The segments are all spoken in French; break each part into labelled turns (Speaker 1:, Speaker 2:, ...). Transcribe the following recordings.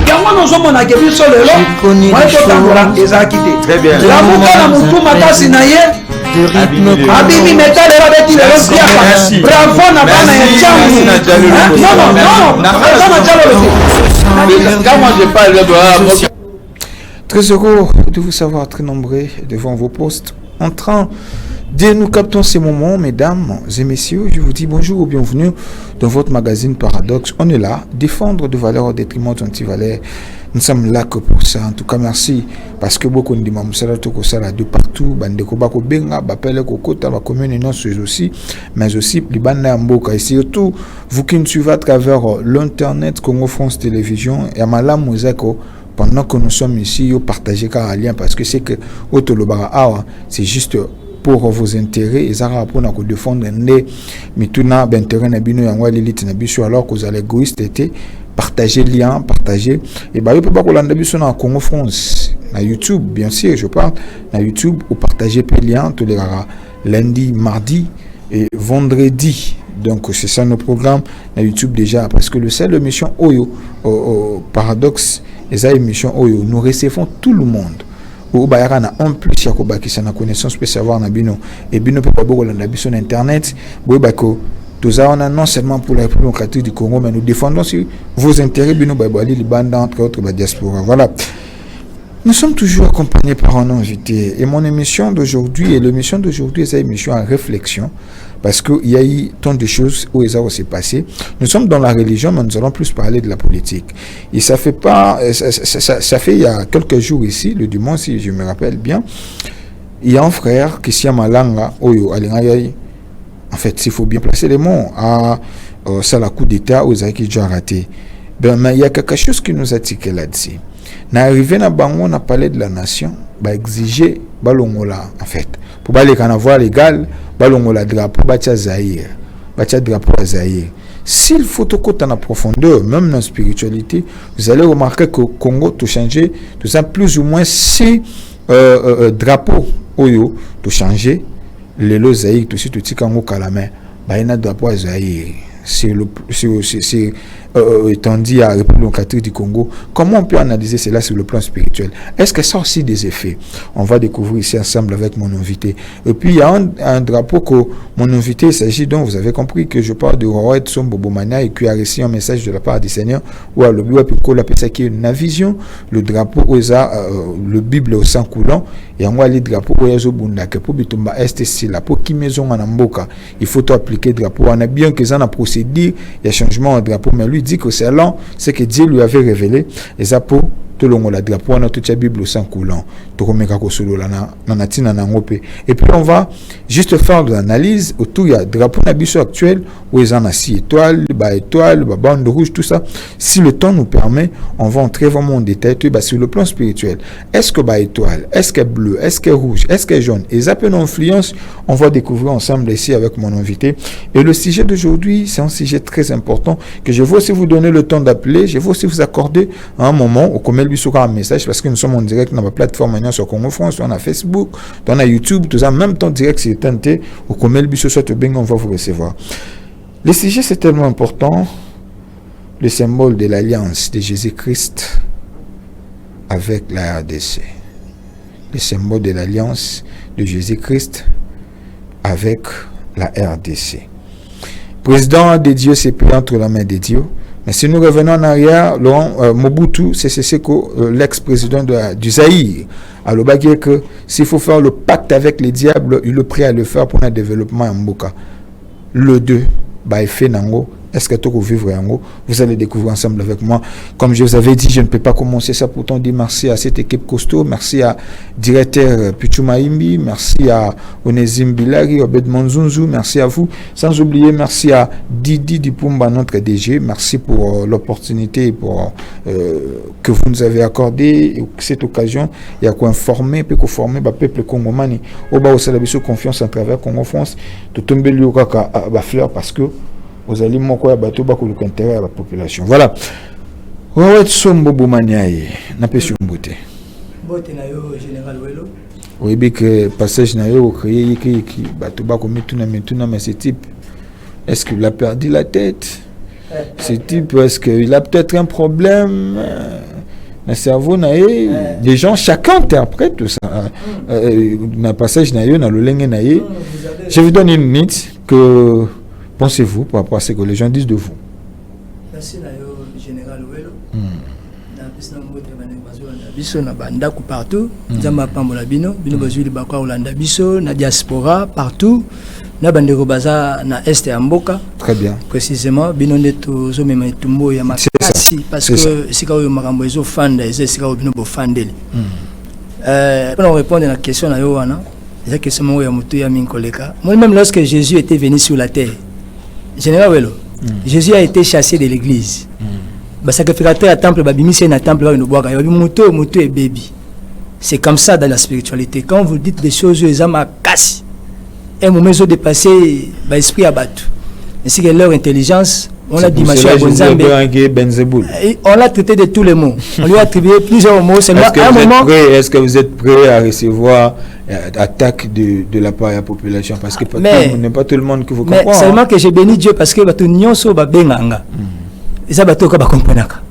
Speaker 1: yango nozomona ke biso lelo moetotambola ezalaki te lamuka na motu makasi na ye abibi meta lelo abeti lelo siaka bravo na bana ya jambu na jalo te.
Speaker 2: Très heureux de vous savoir très nombreux devant vos postes en train de nous captons ces moments, mesdames et messieurs. Je vous dis bonjour ou bienvenue dans votre magazine Paradoxe. On est là, défendre des valeurs au détriment d'antivaleurs. Nous sommes là que pour ça. En tout cas, merci. Parce que beaucoup de gens de partout, bandeko bako benga, bapele kokota, ba commune non aussi, mais aussi les banda mboka. Et surtout, vous qui nous suivez à travers l'internet Congo France Télévision et à Malam Mozako. Pendant que nous sommes ici, vous partagez car lien parce que c'est que c'est juste pour vos intérêts et ça pour nous défendre les mituna d'intérêt na bino yango l'élite na biso alors que vous allez égoïste été partager lien partager et bah vous pouvez pas colanda biso na Congo France na YouTube bien sûr je parle na YouTube ou partager les liens tous les lundi mardi et vendredi. Donc c'est ça nos programmes na YouTube déjà parce que le seul émission Oyo Paradoxe et ça émission Oyo nous recevons tout le monde ou bayara en plus ya ko bakisa na connaissance peut savoir na bino et bino peut pas beaucoup na biso sur internet boy bako tout ça on a non seulement pour la République démocratique du Congo mais nous défendons sur vos intérêts bino babali les bandes entre autres la diaspora. Voilà. Nous sommes toujours accompagnés par un invité et mon émission d'aujourd'hui et l'émission d'aujourd'hui c'est une émission en réflexion parce qu'il y a eu tant de choses où ça s'est passé. Nous sommes dans la religion mais nous allons plus parler de la politique et ça fait il y a quelques jours ici le dimanche si je me rappelle bien il y a un frère qui s'y malanga oyo alingayi en fait s'il faut bien placer les mots à ça la coup d'état aux qui déjà raté ben mais il y a quelque chose qui nous a tiqué là-dessus. Na arrivé na bango on a parlé de la nation ba exiger balongola en fait pour ba les carnaval légal balongola drapeau bacha Zaïre bacha drapeau à Zaïre. S'il faut tout en profondeur même dans la spiritualité vous allez remarquer que Congo tout changer tout ça plus ou moins si drapeau oyo tout changer les lo Zaïre tout si tout tikango kalama ba ina drapeau à Zaïre c'est étendu à la République démocratique du Congo. Comment on peut analyser cela sur le plan spirituel? Est-ce que ça a aussi des effets? On va découvrir ici ensemble avec mon invité. Et puis il y a un drapeau que mon invité, il s'agit donc, vous avez compris que je parle de Roi Edson Bobomania et qui a reçu un message de la part du Seigneur où à l'objet qui est une vision, le drapeau le Bible au sang coulant et en moi les drapeaux où il y a pour bitumba est ici là pour qui maison en amboka il faut appliquer le drapeau. On a bien que ça a procédé, il y a changement de drapeau mais lui dit que c'est allant ce que Dieu lui avait révélé et ça pour tout le monde la drapeau on a toute la Bible au sang coulant et puis on va juste faire de l'analyse autour il y a drapeau nabiso actuel où ils en a 6 étoiles bande rouge tout ça si le temps nous permet on va entrer vraiment en détail sur le plan spirituel est-ce que étoile est-ce que bleu est-ce que rouge est-ce que jaune et ça peut nous influence on va découvrir ensemble ici avec mon invité et le sujet d'aujourd'hui c'est un sujet très important que je veux aussi vous donner le temps d'appeler je veux aussi vous accorder un moment au commun un message parce que nous sommes en direct dans la plateforme sur Congo France, on a Facebook, on a YouTube, tout ça, même temps direct c'est tenté, au commun le soit bien on va vous recevoir. Le sujet c'est tellement important, le symbole de l'alliance de Jésus-Christ avec la RDC. Le symbole de l'alliance de Jésus-Christ avec la RDC. Président de Dieu s'est pris entre la main de Dieu. Mais si nous revenons en arrière, Laurent Mobutu, c'est l'ex-président du Zaïre. Alors, que s'il faut faire le pacte avec les diables, il est prêt à le faire pour un développement en Mboka. Le 2, fait Nango. Est-ce que tu peux vivre en haut? Vous allez découvrir ensemble avec moi. Comme je vous avais dit, je ne peux pas commencer ça. Pourtant, dire merci à cette équipe costaud. Merci à directeur Pichumaimbi. Merci à Onezim Bilari, Obed Monzunzu. Merci à vous. Sans oublier, merci à Didi Dipumba, notre DG. Merci pour l'opportunité pour que vous nous avez accordé cette occasion. Il y a quoi informer, peut former le peuple congomani. Oba au salabiso confiance à travers Congo France. Tout tombe liokaka à fleur parce que vous allez m'envoyer bateau bas pour intérêt à la population. Voilà. Ouais, sombo bomaniaye. N'a pas sur beauté.
Speaker 1: Beauté na yo général Welo.
Speaker 2: Oui, bien que passage na yo créé qui bateau bas comme tout na mais ce type. Est-ce qu'il a perdu la tête? Ce type, est-ce qu'il a peut-être un problème le cerveau, des gens, chacun interprète tout ça. Dans le passage, dans le lingue, je vous donne une minute. Que pensez-vous par rapport à ce que les gens disent de vous?
Speaker 1: Merci, Général Ouello. Biso na banda ku partout nzamba pambola bino bazuli bakwa Olanda biso na diaspora partout na bandeko baza na est ya mboka. Très bien. Précisément bino ndeto zo mema tumbo ya makasi parce que sika oyo makambo ezo fanda eze sika oyo bino bo fandeli. Pour répondre à la question na yo wana, c'est question mo ya mutu ya minkoleka. Moi-même lorsque Jésus était venu sur la terre, Général Ouello, Jésus a été chassé de l'église. Sacrificateur à temple, babimisi na temple là moto et baby. C'est comme ça dans la spiritualité. Quand vous dites des choses les âmes cassent, un moment ils ont dépassé l'esprit à battre. Ainsi que leur intelligence, on l'a dimension on l'a traité de tous les mots. On lui a attribué plusieurs mots.
Speaker 2: Est-ce que vous êtes prêt à recevoir attaque de la part de la population? Parce que n'est pas tout le monde que vous comprenez.
Speaker 1: Seulement que j'ai béni Dieu parce que l'union so ba benganga. Et ça bateau ba comprenaka.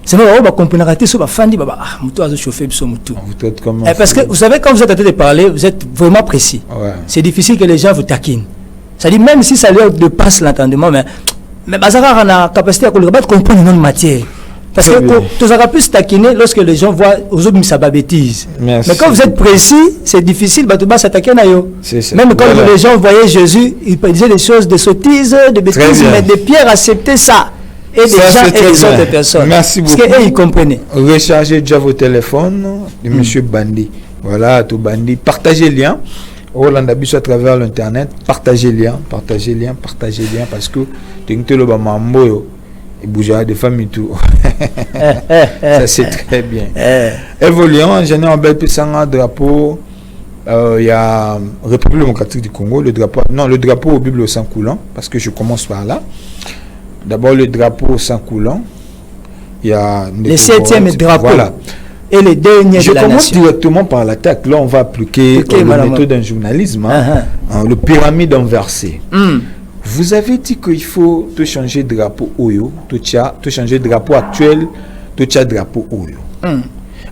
Speaker 1: C'est vrai ba comprenaka te so ba fandi ba muto azo chauffer biso muto. Parce que vous savez quand vous êtes en train de parler, vous êtes vraiment précis. Ouais. C'est difficile que les gens vous taquinent. Ça dit même si ça leur dépasse l'entendement mais bazara na capacité à comprendre une matière. Parce que tu auras plus taquiner lorsque les gens voient aux autres ça bêtise. Mais quand vous êtes précis, c'est difficile bah tu vas s'attaquer na yo. Même quand les gens voyaient Jésus, ils disaient des choses de sottises, de bêtises, mais des pierres acceptaient ça. Et des gens et des autres personnes.
Speaker 2: Merci beaucoup.
Speaker 1: Parce qu'ils comprenaient.
Speaker 2: Rechargez déjà vos téléphones de Monsieur Bandi. Voilà, tout Bandi. Partagez le lien. Hollande à travers l'internet. Partagez le lien. Partagez le lien. Partagez le lien. Parce que tu as le mambo et bouger des familles tout. Ça c'est très bien. Évoluons. Général Bel Pissanga, drapeau. Il y a République démocratique du Congo. Le drapeau au Bible au sang coulant. Parce que je commence par là. D'abord le drapeau au sang coulant. Il y a
Speaker 1: le 7e drapeau. Voilà. Et le dernier
Speaker 2: je commence directement par l'attaque. Là, on va appliquer la méthode d'un journalisme. Le pyramide inversée. Vous avez dit qu'il faut te changer de drapeau Oyo, te changer de drapeau actuel, te drapeau Oyo.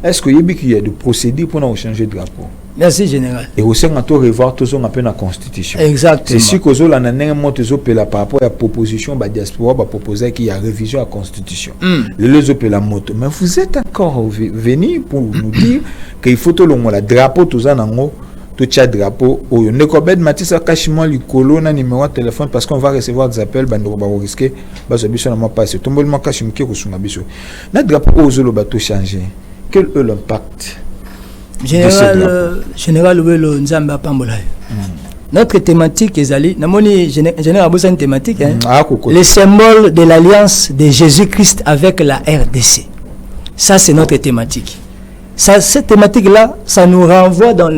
Speaker 2: Est-ce qu'il y a des procédures pour nous changer de drapeau?
Speaker 1: Merci, Général.
Speaker 2: Et aussi, on doit revoir tout ça dans la Constitution.
Speaker 1: Exactement.
Speaker 2: C'est sûr que nous avons par rapport à la proposition de la diaspora, proposer qu'il y a révision à la Constitution. La moto. Mais vous êtes encore venu pour nous dire qu'il faut que le drapeau, tout ça, tout le drapeau. Ne combien de matissa cachement le colo na numéro de téléphone parce qu'on va recevoir des appels, on va risquer, parce que ça n'a pas passé. Tout le monde cache qui est sur ma biso. Le drapeau aux le bateau changé. Quel est l'impact?
Speaker 1: Général Ouello Nzamba Pambola. Notre thématique est allée. Général Aboussa une thématique. Les symboles de l'alliance de Jésus-Christ avec la RDC. Ça, c'est notre thématique. Cette thématique-là, ça nous renvoie dans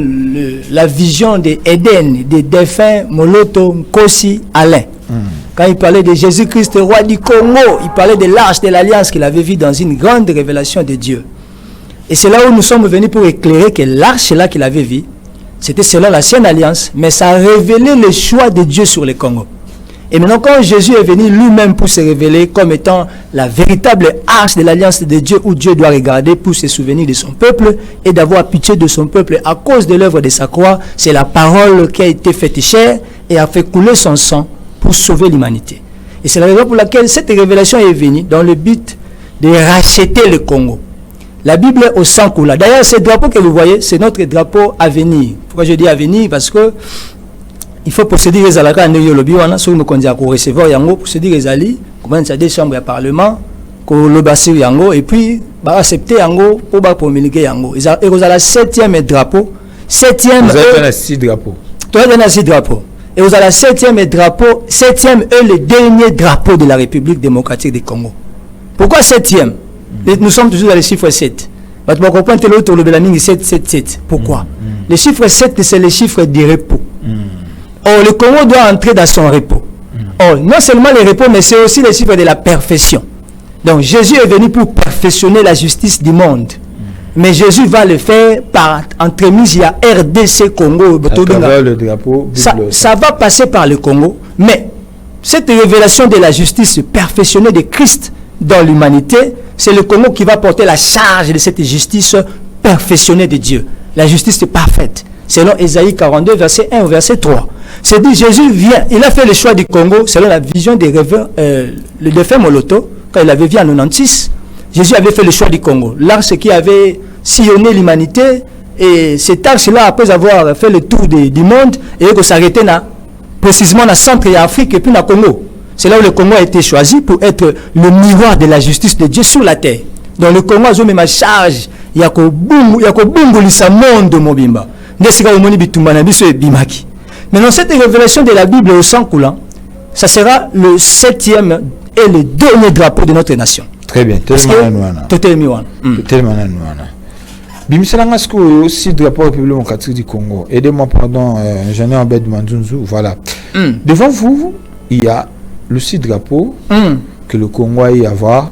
Speaker 1: la vision de Éden, des défunts Moloto, Nkosi, Alain. Quand il parlait de Jésus-Christ, roi du Congo, il parlait de l'arche de l'alliance qu'il avait vu dans une grande révélation de Dieu. Et c'est là où nous sommes venus pour éclairer que l'arche là qu'il avait vu, c'était selon l'ancienne alliance, mais ça a révélé le choix de Dieu sur le Congo. Et maintenant, quand Jésus est venu lui-même pour se révéler comme étant la véritable arche de l'alliance de Dieu, où Dieu doit regarder pour se souvenir de son peuple et d'avoir pitié de son peuple à cause de l'œuvre de sa croix, c'est la parole qui a été faite chair et a fait couler son sang pour sauver l'humanité. Et c'est la raison pour laquelle cette révélation est venue dans le but de racheter le Congo. La Bible est au sang coulant. D'ailleurs, ce drapeau que vous voyez, c'est notre drapeau à venir. Pourquoi je dis à venir? Parce que il faut procéder les alaka en lobby wana sur nous conduire pour recevoir yango procéder les ali comment ça des chambres de parlement ko le bassi yango et puis ba accepter yango pour ba communiquer yango. Et vous avez le 7e drapeau. 7e.
Speaker 2: Vous avez 6 drapeaux.
Speaker 1: Toi vous avez 6 drapeaux. Et vous avez le 7e drapeau. 7e est le dernier drapeau de la République démocratique du Congo. Pourquoi 7e? Nous sommes toujours dans le chiffre 7. Pourquoi? Le chiffre 7, c'est le chiffre du repos. Or, le Congo doit entrer dans son repos. Or, non seulement le repos, mais c'est aussi le chiffre de la perfection. Donc, Jésus est venu pour perfectionner la justice du monde. Mais Jésus va le faire par entremise à RDC Congo.
Speaker 2: À travers le drapeau.
Speaker 1: Ça va passer par le Congo, mais
Speaker 3: cette révélation de la justice perfectionnée de Christ dans l'humanité, c'est le Congo qui va porter la charge de cette justice perfectionnée de Dieu. La justice est parfaite. Selon Ésaïe 42, verset 1 au verset 3. C'est dit, Jésus vient, il a fait le choix du Congo selon la vision des rêveurs, le défunt Moloto, quand il avait vu en 96. Jésus avait fait le choix du Congo. L'arche qui avait sillonné l'humanité, et cet arche-là, après avoir fait le tour du monde, et que s'arrêter précisément dans le centre et Afrique et puis dans le Congo. C'est là où le Congo a été choisi pour être le miroir de la justice de Dieu sur la terre. Dans le Congo, ils ont même charge, il y a que bungu lisa monde mobimba. Maintenant, cette révélation de la Bible au sang coulant, ça sera le 7e et le dernier drapeau de notre nation.
Speaker 2: Très bien. Bimisalanga aussi drapeau République démocratique du Congo. Aidez-moi, pardon, j'en ai un bête de Manzunzu. Voilà. Devant vous, il y a le 6 drapeaux que le Congo a y avoir.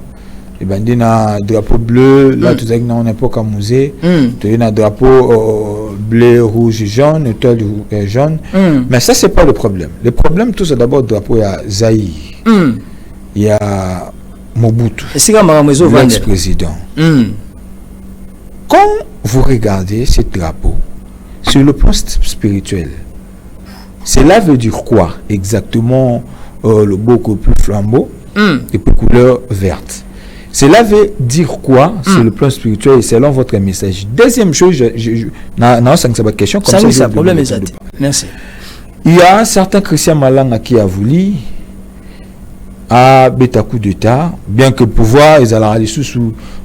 Speaker 2: Et ben, il y a un drapeau bleu, là, tout ça, on n'est pas comme musée. Il y a un drapeau bleu, rouge et jaune, étoile jaune. Mais ça, c'est pas le problème. Le problème, tout ça, d'abord, le drapeau, il y a Zaïre. Il y a Mobutu, l'ex-président. Quand vous regardez ce drapeau, sur le plan spirituel, cela veut dire quoi exactement? Le beaucoup plus flambeau et plus couleur verte. Cela veut dire quoi sur le plan spirituel et selon votre message? Deuxième chose, non, ça ne question comme ça.
Speaker 3: C'est un problème exact. Merci.
Speaker 2: Il y a un certain Christian Malanga qui a voulu à bêta coup d'état, bien que pouvoir ils allaient aller sur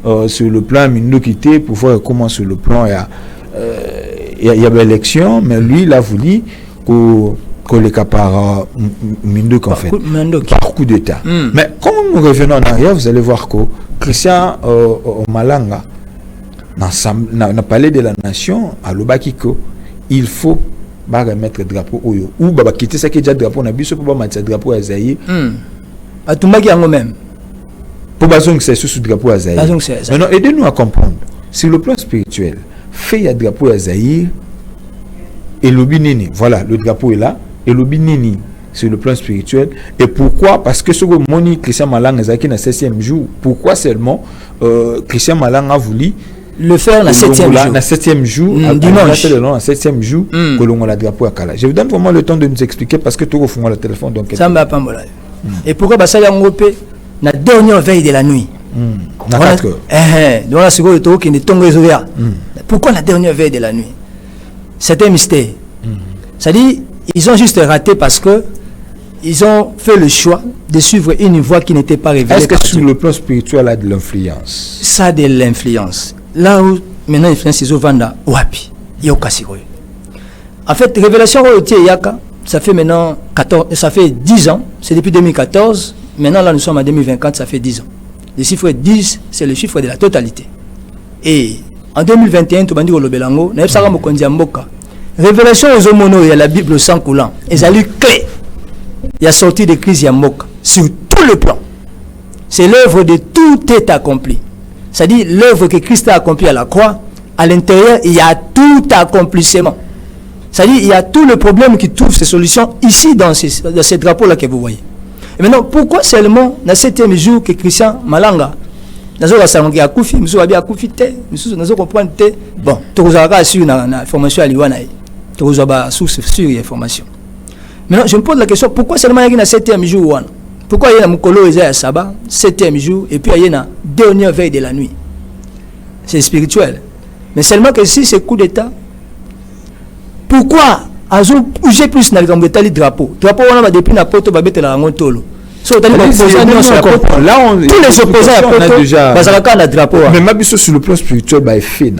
Speaker 2: le plan minorité, pouvoir comment sur le plan il y a l'élection, mais lui il a voulu que les cas par Mindo qu'en fait par coup d'état. Mais quand nous revenons en arrière, vous allez voir que Christian Malanga n'a parlé de la nation à l'Obakiko, il faut remettre le drapeau ou quitter ça qui est déjà drapeau na biso pour mettre drapeau à Zaïre.
Speaker 3: À tout même.
Speaker 2: Pour que c'est sous drapeau à Zaïre. Maintenant, aidez-nous à comprendre. Sur le plan spirituel, fait un drapeau à Zaïre et l'obinini. Voilà, le drapeau est là. Et l'obinini sur le plan spirituel. Et pourquoi? Parce que ce que Moni Christian Malanga est dans le 7e jour. Pourquoi seulement Christian Malanga a voulu
Speaker 3: le faire le
Speaker 2: 7e jour,
Speaker 3: dimanche.
Speaker 2: Le 7e jour, que l'on a le drapeau à Kala. Je vous donne vraiment le temps de nous expliquer parce que tout au fond le téléphone. Donc,
Speaker 3: ça m'a pas mal. Et pourquoi ça y a la dernière veille de la nuit? Pourquoi la dernière veille de la nuit? C'est un mystère. C'est-à-dire, ils ont juste raté parce que ils ont fait le choix de suivre une voie qui n'était pas révélée.
Speaker 2: Est-ce que sur le plan spirituel, il y a de l'influence?
Speaker 3: Ça a de l'influence. Là où maintenant l'influence est au Vanda, Wapi, en fait, révélation Yaka, ça fait maintenant 10 ans, c'est depuis 2014. Maintenant, là, nous sommes en 2024, ça fait 10 ans. Le chiffre 10, c'est le chiffre de la totalité. Et en 2021, tout le monde dit Belango, révélation aux homono, il y a la Bible sans coulant. Et ça lui clé. Il y a sorti de crise Yamboka sur tout le plan. C'est l'œuvre de tout est accompli. C'est-à-dire l'œuvre que Christ a accomplie à la croix. À l'intérieur, il y a tout accomplissement. C'est-à-dire il y a tout le problème qui trouve ses solutions ici dans ces drapeaux-là que vous voyez. Et maintenant, pourquoi seulement dans le 7e jour que Christian Malanga bon, tu as sur la formation à l'Iwana. Tu as source sur l'information. Maintenant, je me pose la question, pourquoi seulement il y a un 7e jour? Pourquoi il y a un Mokolo et un Saba, 7e jour, et puis il y a une dernière veille de la nuit? C'est spirituel. Mais seulement que si c'est coup d'État, pourquoi j'ai plus dans le drapeau? Drapeau, on a depuis la porte, on va mettre la montolo. Tous les opposants à déjà drapeau.
Speaker 2: Mais ma biso sur le plan spirituel est fait.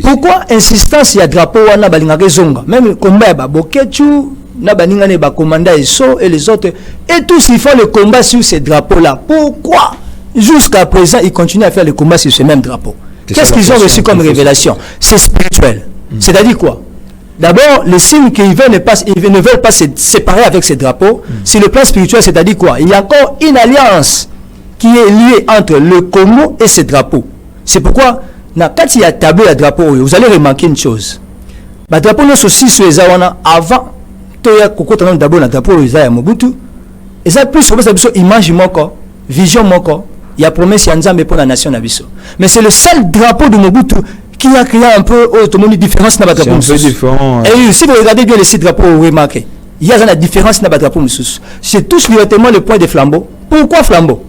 Speaker 3: Pourquoi insistance il y a drapeau wana balingaka zonga même combat ya baboketu na baninga ne bakomanda eso et les autres et tous ils font le combat sur ces drapeaux là. Pourquoi jusqu'à présent ils continuent à faire le combat sur ce même drapeau? Qu'est-ce qu'ils ont reçu comme révélation? C'est spirituel. C'est-à-dire quoi? D'abord, les signes qu'ils ne veulent pas se séparer avec ces drapeaux, sur le plan spirituel, c'est-à-dire quoi? Il y a encore une alliance qui est liée entre le Congo et ces drapeaux. C'est pourquoi, quand il y a tableau à drapeau, vous allez remarquer une chose. Le drapeau nous aussi sur les awana avant toya kokota na d'abord na drapeau ya Mobutu. Et ça plus pour ça image moko, vision moko, il y a promesse ya Nzambe pour la nation na biso. Mais c'est le seul drapeau de Mobutu qui a créé un peu autonomie différence na drapeau.
Speaker 2: C'est un peu différent.
Speaker 3: Et si vous regardez bien les six drapeaux, vous remarquez, il y a une différence na drapeau mususu. C'est tous directement le point de flambeau. Pourquoi flambeau?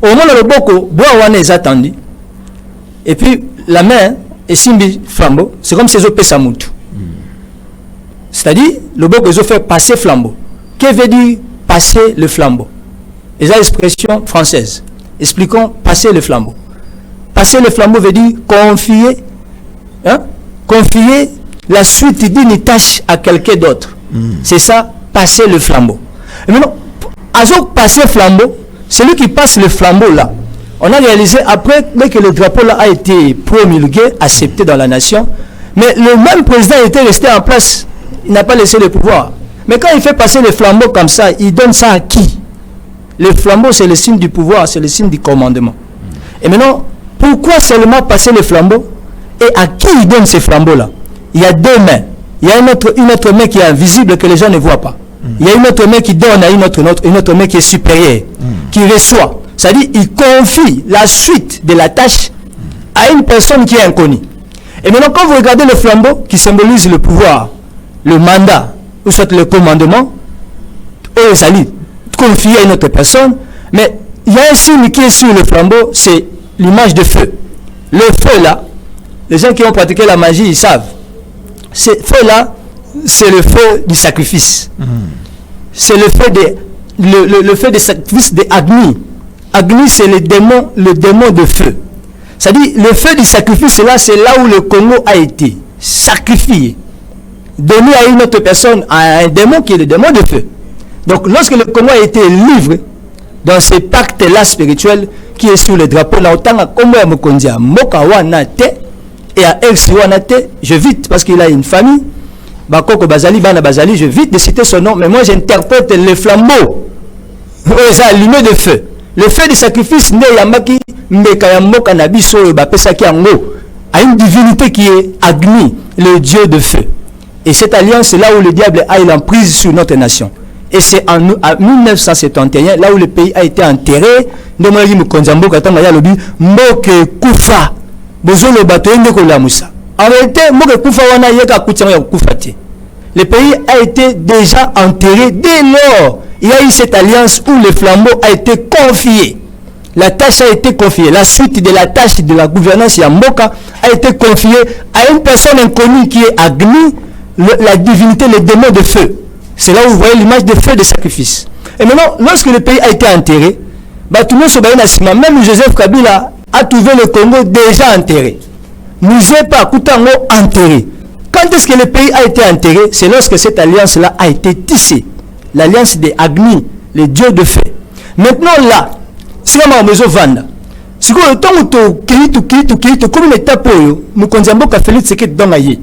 Speaker 3: Au moment le boko, bois wana est attendu. Et puis la main est simbi flambeau, c'est comme si ils ont payé sa moutou. C'est-à-dire, le boko ils ont fait passer flambeau. Que veut dire passer le flambeau? Et ça, l'expression française. Expliquons passer le flambeau. Passer le flambeau veut dire confier, confier la suite d'une tâche à quelqu'un d'autre. C'est ça, passer le flambeau. Et maintenant, à passer le flambeau, celui qui passe le flambeau là, on a réalisé après que le drapeau là a été promulgué, accepté dans la nation, mais le même président était resté en place, il n'a pas laissé le pouvoir. Mais quand il fait passer le flambeau comme ça, il donne ça à qui? Le flambeau, c'est le signe du pouvoir, c'est le signe du commandement. Et maintenant, pourquoi seulement passer le flambeau? Et à qui il donne ces flambeaux-là? Il y a deux mains. Il y a une autre main qui est invisible que les gens ne voient pas. Il y a une autre main qui donne à une autre main qui est supérieure, qui reçoit. C'est-à-dire, il confie la suite de la tâche à une personne qui est inconnue. Et maintenant, quand vous regardez le flambeau qui symbolise le pouvoir, le mandat, ou soit le commandement, ou ça dit confié à une autre personne, mais il y a un signe qui est sur le flambeau, c'est l'image de feu. Le feu là, les gens qui ont pratiqué la magie, ils savent. Ce feu là, c'est le feu du sacrifice. C'est le feu de sacrifice de Agni. Agni, c'est le démon de feu. C'est-à-dire, le feu du sacrifice, là, c'est là où le Congo a été sacrifié, donné à une autre personne, à un démon qui est le démon de feu. Donc, lorsque le Congo a été livré dans ce pacte-là spirituel qui est sous le drapeau, là, autant à Congo et à Mokondia, Mokawanate et à Elsiwanate, je vite parce qu'il a une famille, Bakoko Bazali, Bana Bazali, je vite de citer son nom, mais moi j'interprète le flambeau, les allumés de feu. Le feu du sacrifice, né Yamaki, Mekayamok Anabiso, Bapesaki Ango, à une divinité qui est Agni, le dieu de feu. Et cette alliance, c'est là où le diable a l'emprise sur notre nation. Et c'est en 1971, là où le pays a été enterré, le pays a été déjà enterré dès lors. Il y a eu cette alliance où le flambeau a été confié. La tâche a été confiée. La suite de la tâche de la gouvernance Yamboka a été confiée à une personne inconnue qui est Agni, la divinité, le démon de feu. C'est là où vous voyez l'image de feu de sacrifice. Et maintenant, lorsque le pays a été enterré, même Joseph Kabila a trouvé le Congo déjà enterré. Nous n'avons pas Koutango enterré. Quand est-ce que le pays a été enterré? C'est lorsque cette alliance-là a été tissée. L'alliance de Agni, le dieu de feu. Maintenant là, si on a besoin de vendre, si on a le temps de comme une étape, nous considérons que Félix Tshisekedi dans la vie.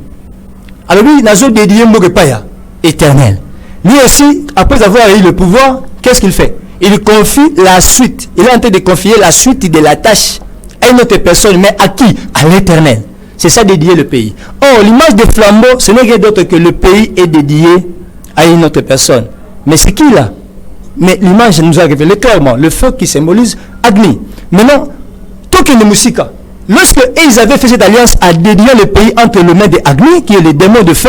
Speaker 3: Alors lui, il a dédié Mbogepaya, éternel. Lui aussi, après avoir eu le pouvoir, qu'est-ce qu'il fait? Il confie la suite. Il est en train de confier la suite de la tâche à une autre personne, mais à qui? À l'éternel. C'est ça dédié le pays. Or, l'image de flambeau, ce n'est rien d'autre que le pays est dédié à une autre personne. Mais c'est qui là? Mais l'image nous a révélé clairement le feu qui symbolise Agni. Maintenant, Token de Musika, lorsque ils avaient fait cette alliance à dédier le pays entre les mains de Agni, qui est le démon de feu,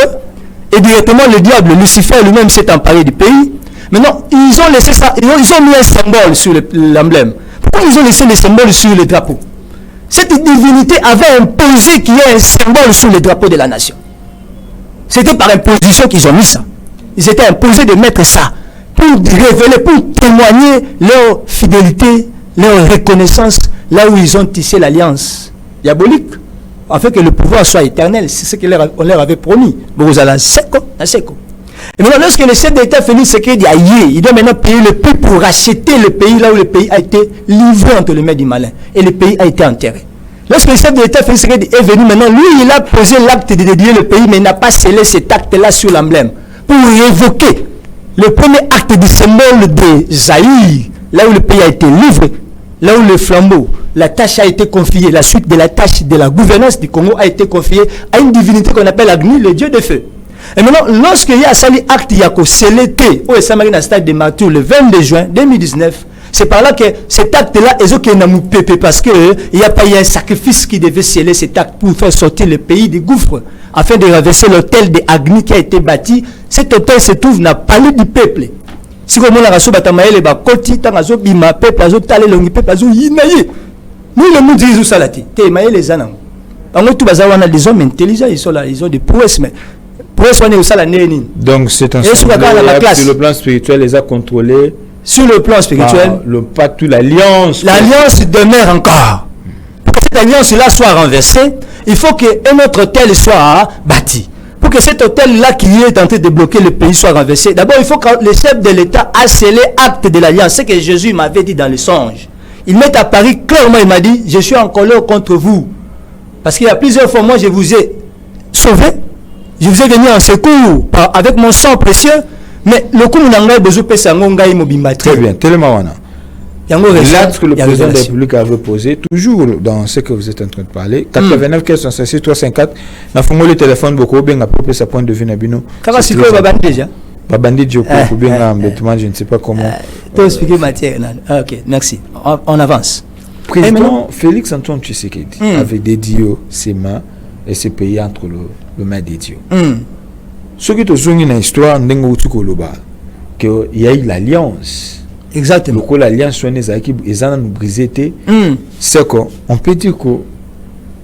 Speaker 3: et directement le diable, Lucifer lui-même s'est emparé du pays. Maintenant, ils ont laissé ça, ils ont mis un symbole sur l'emblème. Pourquoi ils ont laissé le symbole sur le drapeau? Cette divinité avait imposé qu'il y ait un symbole sur le drapeau de la nation. C'était par imposition qu'ils ont mis ça. Ils étaient imposés de mettre ça pour révéler, pour témoigner leur fidélité, leur reconnaissance, là où ils ont tissé l'alliance diabolique, afin que le pouvoir soit éternel. C'est ce qu'on leur avait promis. Et maintenant, lorsque le chef d'État Félix Tshisekedi a lié, il doit maintenant payer le prix pour racheter le pays là où le pays a été livré entre les mains du malin. Et le pays a été enterré. Lorsque le chef d'État Félix Tshisekedi est venu maintenant, lui, il a posé l'acte de dédier le pays, mais il n'a pas scellé cet acte-là sur l'emblème. Pour évoquer le premier acte du symbole de Zaïre, là où le pays a été livré, là où le flambeau, la tâche a été confiée, la suite de la tâche de la gouvernance du Congo a été confiée à une divinité qu'on appelle Agni, le dieu de feu. Et maintenant, lorsqu'il y a sali acte, il y a qu'au célété, au Samarina stade de Matou, le 22 juin 2019, c'est par là que cet acte-là, parce qu'il n'y a pas eu un sacrifice qui devait sceller cet acte pour faire sortir le pays des gouffres, afin de renverser l'hôtel de Agni qui a été bâti. Cet hôtel se trouve dans le palais du peuple. Si vous avez un batamaïle, peuple, peuple, nous, le monde dit salati. Les années. Les hommes intelligents, ils sont là, ils ont des prouesses, mais prouesses, on est au salané.
Speaker 2: Donc, c'est un sur le plan spirituel, les a contrôlés.
Speaker 3: Sur le plan spirituel,
Speaker 2: le pacte, l'alliance.
Speaker 3: L'alliance demeure encore. Pour que cette alliance-là soit renversée, il faut qu'un autre hôtel soit bâti. Pour que cet hôtel-là qui est en train de bloquer le pays soit renversé, d'abord, il faut que le chef de l'État a scellé acte de l'alliance. C'est ce que Jésus m'avait dit dans le songe. Il m'est apparu clairement, il m'a dit, je suis en colère contre vous. Parce qu'il y a plusieurs fois, moi, je vous ai sauvé. Je vous ai venu en secours avec mon sang précieux. Mais le coup, on a besoin de faire ça.
Speaker 2: Très bien, tellement. L'acte que le président de la République a reposé, toujours dans ce que vous êtes en train de parler, 89 466 354, n'a pas le téléphone beaucoup, bien après sa point de vue Nabino.
Speaker 3: Comment c'est quoi Babandi déjà?
Speaker 2: Babandi Djoko, bien embêtement, je ne sais pas comment.
Speaker 3: Tu peux expliquer matière. Ok, merci. On avance.
Speaker 2: Président Félix Antoine Tshisekedi avait dédié ses mains et ses pays entre le main des dieux. Ce qui est dans l'histoire, qu'il y a eu l'alliance.
Speaker 3: Exactement.
Speaker 2: Donc l'alliance soit nous brisé. C'est qu'on peut dire que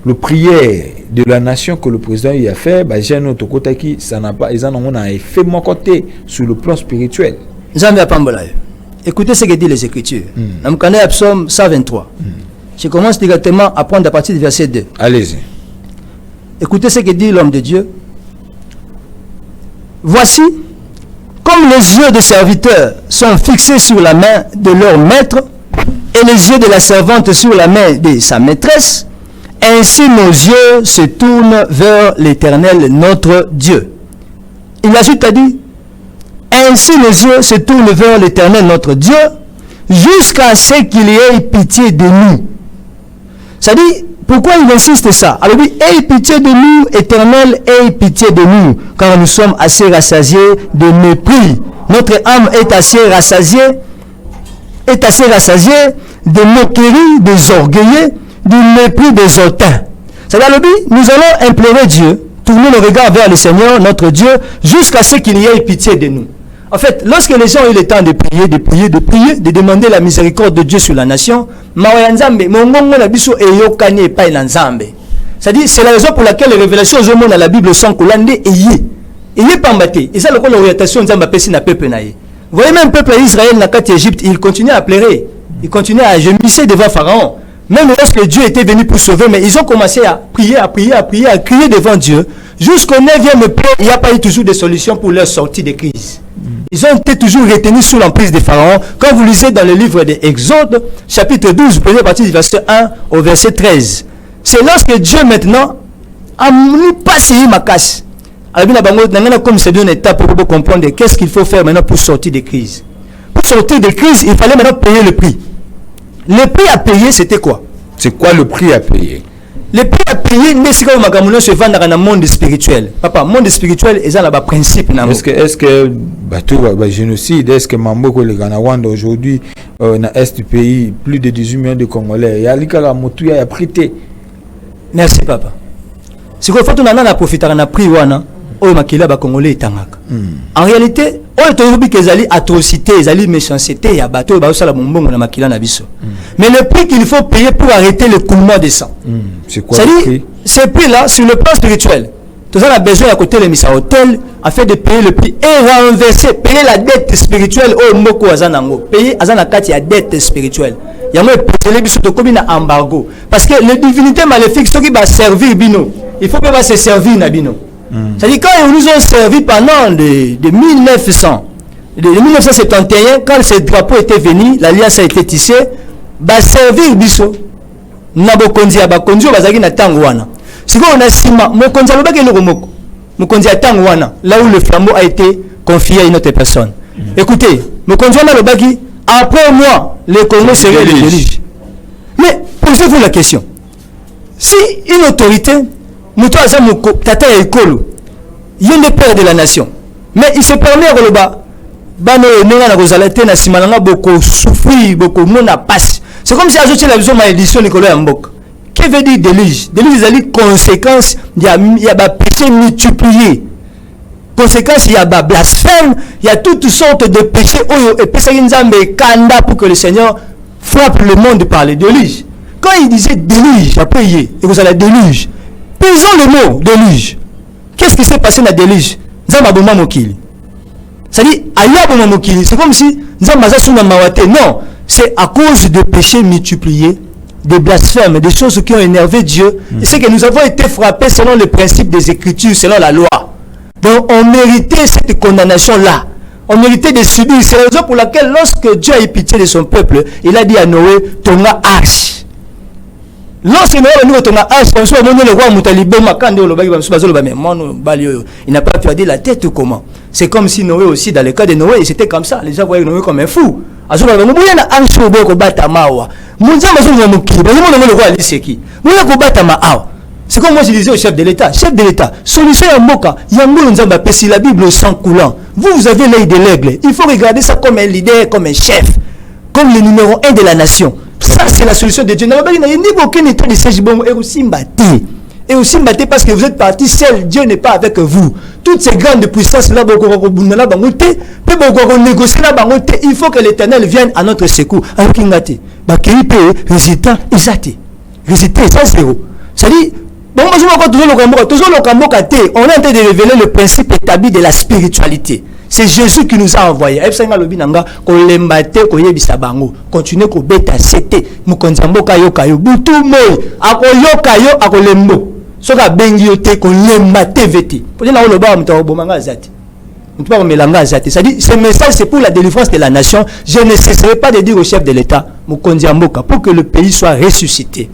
Speaker 2: le prière de la nation que le président y a fait, j'ai un autre côté qui ça n'a pas, ils en ont un effet mon côté sur le plan spirituel.
Speaker 3: Écoutez ce que dit les Écritures. Dans le psaume 123. Je commence directement à prendre à partir du verset 2.
Speaker 2: Allez-y.
Speaker 3: Écoutez ce que dit l'homme de Dieu. Voici, comme les yeux des serviteurs sont fixés sur la main de leur maître et les yeux de la servante sur la main de sa maîtresse, ainsi nos yeux se tournent vers l'Éternel notre Dieu. Il ajoute à dire, ainsi nos yeux se tournent vers l'Éternel notre Dieu jusqu'à ce qu'il ait pitié de nous. Ça dit, pourquoi il insiste ça? Alors il dit, aie pitié de nous, Éternel, aie pitié de nous, car nous sommes assez rassasiés de mépris. Notre âme est assez rassasiée de moqueries, des orgueilleux, du mépris des hautains. C'est-à-dire, nous allons implorer Dieu, tourner le regard vers le Seigneur, notre Dieu, jusqu'à ce qu'il y ait pitié de nous. En fait, lorsque les gens ont eu le temps de prier, de demander la miséricorde de Dieu sur la nation, c'est-à-dire, c'est la raison pour laquelle les révélations au monde à la Bible sont collandées et pambaté. Et ça, l'orientation de peuple. Vous voyez même le peuple d'Israël, dans l'Égypte, il continuait à pleurer, il continuait à gémisser devant Pharaon. Même lorsque Dieu était venu pour sauver, mais ils ont commencé à prier, à crier devant Dieu. Jusqu'au 9e plaie, il n'y a pas eu toujours de solution pour leur sortie de crise. Ils ont été toujours retenus sous l'emprise de Pharaon. Quand vous lisez dans le livre de Exode, chapitre 12, vous prenez à partir du verset 1 au verset 13. C'est lorsque Dieu maintenant a mis passé ma casse. Alors, comme c'est une étape pour comprendre qu'est-ce qu'il faut faire maintenant pour sortir des crises. Pour sortir des crises, il fallait maintenant payer le prix. Le prix à payer, c'était quoi?
Speaker 2: C'est quoi le prix à payer?
Speaker 3: Le prix à payer, mais c'est comme Magamoulon se vend dans le monde spirituel. Papa, monde spirituel, ils ont un principe.
Speaker 2: Est-ce que génocide, est-ce que Mambo, les Ganawanda aujourd'hui, dans l'Est du pays, plus de 18 millions de Congolais, il y a l'Ikara Motu, il y a prêté.
Speaker 3: Merci, papa. C'est quoi, faut qu'on a profité de la prix, Congolais. En réalité, les atrocités, les méchancetés, il y a bateau, mais le prix qu'il faut payer pour arrêter le coulement des sangs.
Speaker 2: C'est quoi le prix?
Speaker 3: Ce prix-là, sur le plan spirituel, tout ça, on a besoin à côté de Missa Hôtel, afin de payer le prix et renverser, payer la dette spirituelle au Moko Azanango, payer Azanakati la dette spirituelle. Il y a un embargo. Parce que les divinités maléfiques, ceux qui vont servir Bino, il faut pas se servir Nabino. C'est-à-dire quand ils nous ont servi pendant de 1900, de 1971, quand ce drapeau était venu, l'alliance a été tissée, va servir Bisso. Nabokonzi abakonzi bazaki na tangwana. Si on a sima, mokonzi alobaki loko mokonzi a tangwana, là où le flambeau a été confié à une autre personne. Écoutez, mokonzi alobaki, après moi, les Congolais seraient les délige. Mais posez-vous la question. Si une autorité, tata ya ekolo, il est le père de la nation. Mais il se permet à Roloba. Beaucoup souffrir, beaucoup de passe. C'est comme si à la vision de l'édition Nicolas Mbok. Que veut dire déluge? Déluge, c'est les conséquences, il y a des péchés multipliés. Conséquences, il y a des blasphèmes, il y a toutes sortes de péchés. Et pour que le Seigneur frappe le monde par les déluges. Quand il disait déluge, après et vous allez déluge. Pesons le mot déluge. Qu'est-ce qui s'est passé dans le déluge? C'est-à-dire, c'est comme si non, c'est à cause de péchés multipliés, des blasphèmes, des choses qui ont énervé Dieu. Et c'est que nous avons été frappés selon le principe des Écritures, selon la loi. Donc, on méritait cette condamnation-là. On méritait de subir. C'est la raison pour laquelle, lorsque Dieu a eu pitié de son peuple, il a dit à Noé, ton arche. Lorsque Noé a dit ton arche, il n'a pas perdu la tête ou comment. C'est comme si Noé aussi, dans le cas de Noé, c'était comme ça. Les gens voyaient Noé comme un fou. C'est comme moi je disais au chef de l'État. Chef de l'État, solution à Moka, c'est la Bible au sang coulant. Vous avez l'œil de l'aigle. Il faut regarder ça comme un leader, comme un chef, comme le numéro 1 de la nation. Ça, c'est la solution de Dieu. Il n'y a aucun état de Serge Bongo et aussi mbatté. Et aussi mbatté parce que vous êtes parti seul. Dieu n'est pas avec vous. Toutes ces grandes puissances-là, il faut que l'Éternel vienne à notre secours. Alors qu'il y résultat, ça zéro. C'est-à-dire, on est en train de révéler le principe établi de la spiritualité. C'est Jésus qui nous a envoyés. Continuez à bêta c'était mukonzambo kayo kayo butu moy akoyokayo akolembo soka bengi yote ko lemba tvt pour dire na loba mto bomanga zati mto ba melanga zati. C'est-à-dire ce message c'est pour la délivrance de la nation. Je ne cesserai pas de dire au chef de l'État mukonzamboka pour que le pays soit ressuscité,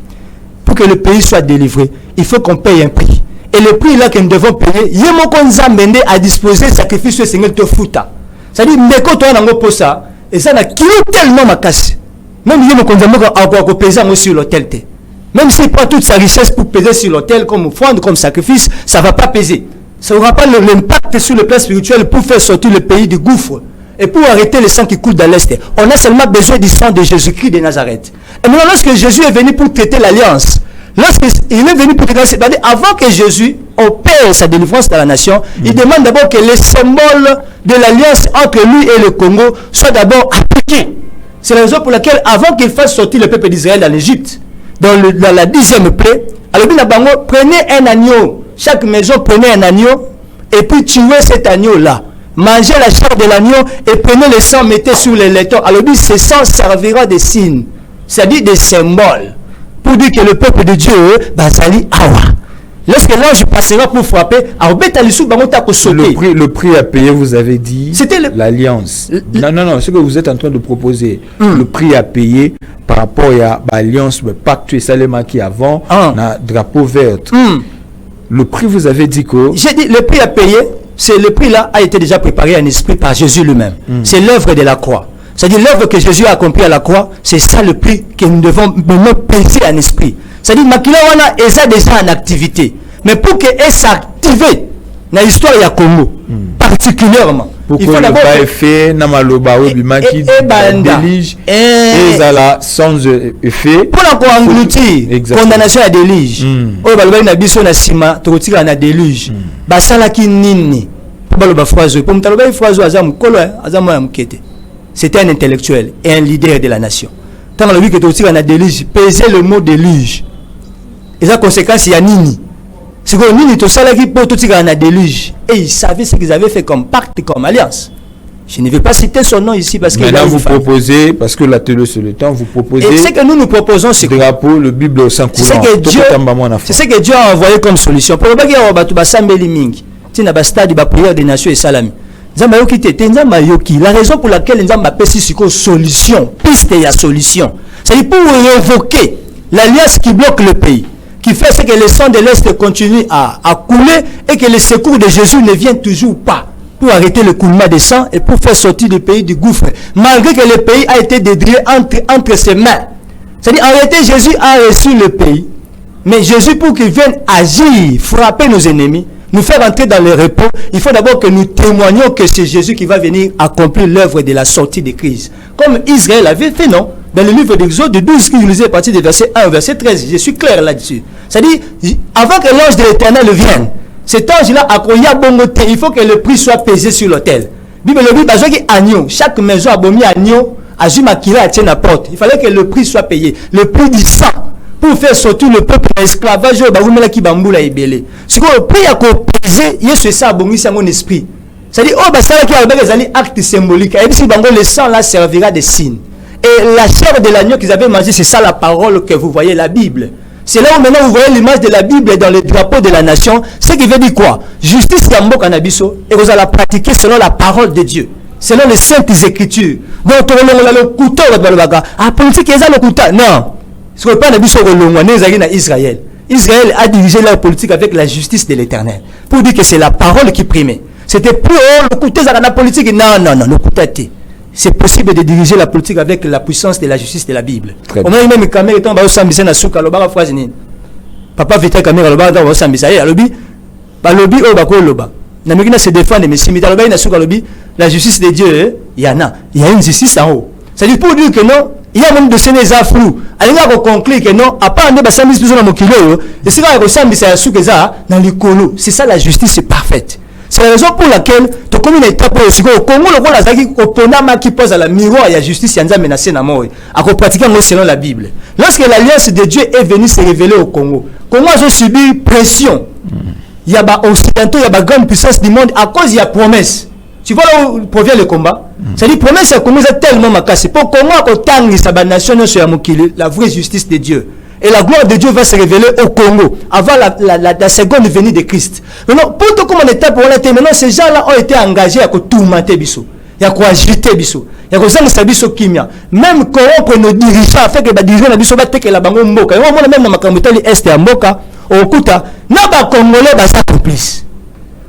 Speaker 3: pour que le pays soit délivré, il faut qu'on paye un prix. Et le prix là que nous devons payer, Yemokonza Mende a disposé le sacrifice au Seigneur te fouta. C'est-à-dire, mais quand on a un peu ça, et ça n'a tellement ma casse. Même Yemokonza Mende a pesé sur l'autel. Même s'il prend toute sa richesse pour peser sur l'autel comme offrande, comme sacrifice, ça ne va pas peser. Ça n'aura pas l'impact sur le plan spirituel pour faire sortir le pays du gouffre. Et pour arrêter le sang qui coule dans l'Est. On a seulement besoin du sang de Jésus-Christ de Nazareth. Et maintenant, lorsque Jésus est venu pour traiter l'alliance, lorsqu'il est venu pour traiter, c'est-à-dire avant que Jésus opère sa délivrance dans la nation, il demande d'abord que les symboles de l'alliance entre lui et le Congo soient d'abord appliqués. C'est la raison pour laquelle, avant qu'il fasse sortir le peuple d'Israël dans l'Égypte, dans la 10e plaie, alors prenez un agneau, chaque maison prenait un agneau, et puis tuez cet agneau-là. Mangez la chair de l'agneau et prenez le sang, mettez sur les laitons. Alors ce sang servira de signe, c'est-à-dire des symboles, pour dire que le peuple de Dieu va s'allier awa. Lorsque l'ange passera pour frapper,
Speaker 2: le prix à payer, vous avez dit, c'était l'alliance. Non, ce que vous êtes en train de proposer, le prix à payer par rapport à l'alliance, le pacte et Salema qui avant, na drapeau vert. Le prix, vous avez dit que...
Speaker 3: J'ai dit, le prix à payer, c'est le prix là a été déjà préparé en esprit par Jésus lui-même. C'est l'œuvre de la croix. C'est-à-dire l'œuvre que Jésus a accomplie à la croix, c'est ça le prix que nous devons maintenant payer en esprit. C'est-à-dire Makila est déjà en activité. Mais pour qu'elle s'active dans l'histoire du Congo, particulièrement,
Speaker 2: il faut d'abord effet sans effet
Speaker 3: pour la engloutir condamnation à déluge. C'était un intellectuel et un leader de la nation. Tant que lui que tu as déluge, pesez le mot déluge. Et sa conséquence, il y a Nini. C'est que Nini, tout ça, qui peut tout a déluge. Et ils savaient ce qu'ils avaient fait comme pacte, comme alliance. Je ne vais pas citer son nom ici parce que...
Speaker 2: Maintenant, vous proposez, parce que la télé sur le temps, vous proposez...
Speaker 3: Et c'est que nous proposons ce
Speaker 2: drapeau, le Bible au sang coulant.
Speaker 3: C'est ce que Dieu a envoyé comme solution. Pour le bagage, on va tout basambeli mingi. Tina bastadi ba prière des nations et salami. La raison pour laquelle nous avons appelé solution, piste et solution, c'est pour révoquer l'alliance qui bloque le pays, qui fait que le sang de l'Est continue à couler et que le secours de Jésus ne vient toujours pas pour arrêter le coulement de sang et pour faire sortir le pays du gouffre, malgré que le pays a été détruit entre ses mains. C'est-à-dire, en réalité, Jésus a reçu le pays, mais Jésus, pour qu'il vienne agir, frapper nos ennemis, nous faire entrer dans le repos, il faut d'abord que nous témoignions que c'est Jésus qui va venir accomplir l'œuvre de la sortie des crises. Comme Israël avait fait, non? Dans le livre d'Exode 12, qui je lisais à partir du verset 1 au verset 13, je suis clair là-dessus. C'est-à-dire, avant que l'ange de l'Éternel vienne, cet ange-là, il faut que le prix soit pesé sur l'autel. Bible le dit, agneau, chaque maison a bomi agneau, azumakira tient la porte. Il fallait que le prix soit payé. Le prix du sang. Pour faire sortir le peuple de l'esclavage, c'est que le prix a pesé, il y a ça, c'est mon esprit. C'est-à-dire, ça qui a un acte symbolique. Et puis, le sang là servira de signe. Et la chair de l'agneau qu'ils avaient mangé, c'est ça la parole que vous voyez, la Bible. C'est là où maintenant vous voyez l'image de la Bible dans le drapeau de la nation. Ce qui veut dire quoi? Justice Yambo Kanabiso, et vous allez la pratiquer selon la parole de Dieu. Selon les saintes écritures. Donc, le couteau, la politique, ils ont le couteau. Non. Ce qu'on parle de Israël. Israël a dirigé leur politique avec la justice de l'Éternel. Pour dire que c'est la parole qui primait. C'était plus le côté de la politique. Non, le côté. C'est possible de diriger la politique avec la puissance de la justice de la Bible. On a même caméra étant au Sambisa na souka loba la phrase ni. Papa vita caméra loba dans au Sambisa ya lobi. Ba lobi o ba ko loba. Na mekina se défendre mais si mita loba na souka lobi, la justice de Dieu, il y a une justice en haut. C'est-à-dire pour dire que non, il y a même de ces afflous. Alinga ko conclure que non, à part ne ba sambisa biso na mokilo, et c'est là ko Sambisa ya souka za dans le colo. C'est ça la justice parfaite. C'est la raison pour laquelle, tu comme une étape aussi, au Congo, le rôle au Ponama qui pose à la miroir et à la justice, il y a menacé na mort, à pratiquer selon la Bible. Lorsque l'alliance de Dieu est venue se révéler au Congo, Congo a subi pression. Il y a des occidentaux, il y a des grandes puissances du monde à cause il y a promesse. Tu vois là où provient le combat? C'est-à-dire, promesse, c'est Congo tellement macassé. Pour Congo, la nation sur la vraie justice de Dieu. Et la gloire de Dieu va se révéler au Congo avant la seconde venue de Christ. Maintenant, pour tout comme on était pour l'été, maintenant ces gens-là ont été engagés à tourmenter Bissou, à agiter Bissou, à faire Bissou Kimia. Même corrompre nos dirigeants, afin que les dirigeants de Bissou battent que la bango Mboka. Et moi, même dans ma campagne est à Mboka, au Kuta, n'a pas Congolais, ça complice.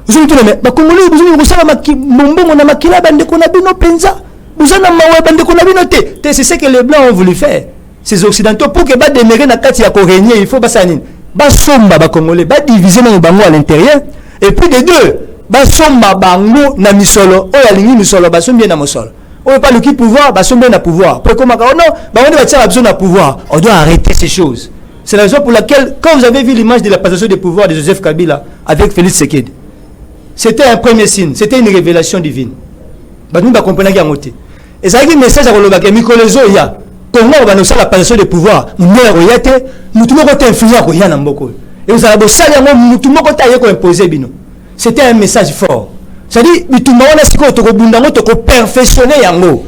Speaker 3: Vous avez dit, mais Congolais, vous avez dit, Mbongo, on a maquillé, bande qu'on a bino penza. Vous avez dit, bande qu'on a bino te. C'est ce que les Blancs ont voulu faire. Ces occidentaux pour que ba demeurer na kati ya ko régner il faut ba sanine ba somba ba congolais ba diviser na bango à l'intérieur et puis de deux ba somba bango na misolo o ya lingi misolo ba sombi na mosolo o pas le qui pouvoir ba sombi na pouvoir pour comment non ba on va tirer besoin na pouvoir on doit arrêter ces choses. C'est la raison pour laquelle quand vous avez vu l'image de la passation de pouvoir de Joseph Kabila avec Félix Tshisekedi, c'était un premier signe, c'était une révélation divine. Ba nous ba comprendre ya moté et ça a un message à roloba que mikolezo ya comment on va nous faire la passation de pouvoir? Nous c'était un message fort. C'est-à-dire que perfectionner yango.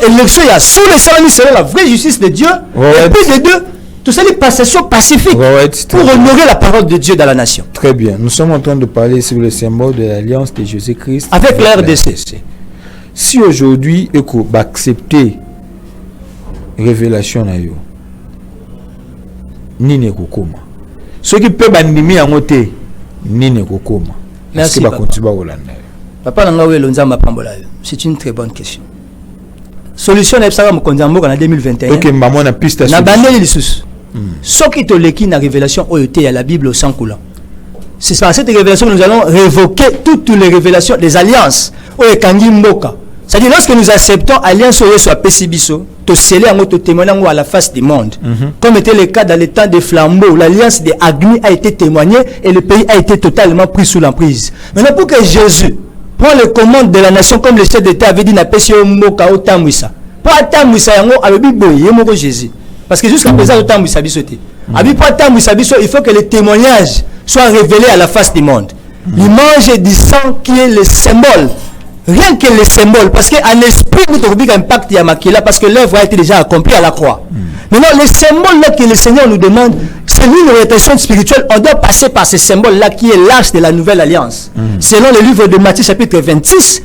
Speaker 3: L'élection il y a sous les salami selon la vraie justice de Dieu. Et puis les deux, tout ça les passations pacifiques pour honorer la parole de Dieu dans la nation.
Speaker 2: Très bien. Nous sommes en train de parler sur le symbole de l'alliance de Jésus-Christ
Speaker 3: avec la RDC.
Speaker 2: Si aujourd'hui, Eko va accepter révélation na yo nini kokoma ceux qui peuvent bandimi en moté nini kokoma
Speaker 3: merci papa. Papa nanga welo nzamba pambola yo c'est une très bonne question. Solution na psaka mo konzambo en 2021
Speaker 2: OK maman na piste
Speaker 3: na bandeli lisusu ceux qui te leki na révélation oyoté à la Bible au sang coulant. C'est par cette révélation que nous allons révoquer toutes les révélations des alliances oyo kangi mboka. C'est-à-dire, lorsque nous acceptons alliance sur Pessibiso, to sceller en autre témoignant à la face du monde, comme était le cas dans les temps des flambeaux, l'alliance des Agni a été témoignée et le pays a été totalement pris sous l'emprise. Maintenant, pour que Jésus prenne les commandes de la nation, comme le chef d'État avait dit, n'a pas si Moka au Tamwisa. Pas Tamwisa, Jésus. Parce que jusqu'à présent, au Tamwisa bisoté. Il faut que les témoignages soient révélés à la face du monde. L'image du sang qui est le symbole. Rien que les symboles, parce qu'en esprit, nous avons un impact Yamakila, parce que l'œuvre a été déjà accomplie à la croix. Maintenant, les symboles-là que le Seigneur nous demande, c'est une orientation spirituelle. On doit passer par ces symboles-là qui est l'âge de la nouvelle alliance. Selon le livre de Matthieu, chapitre 26,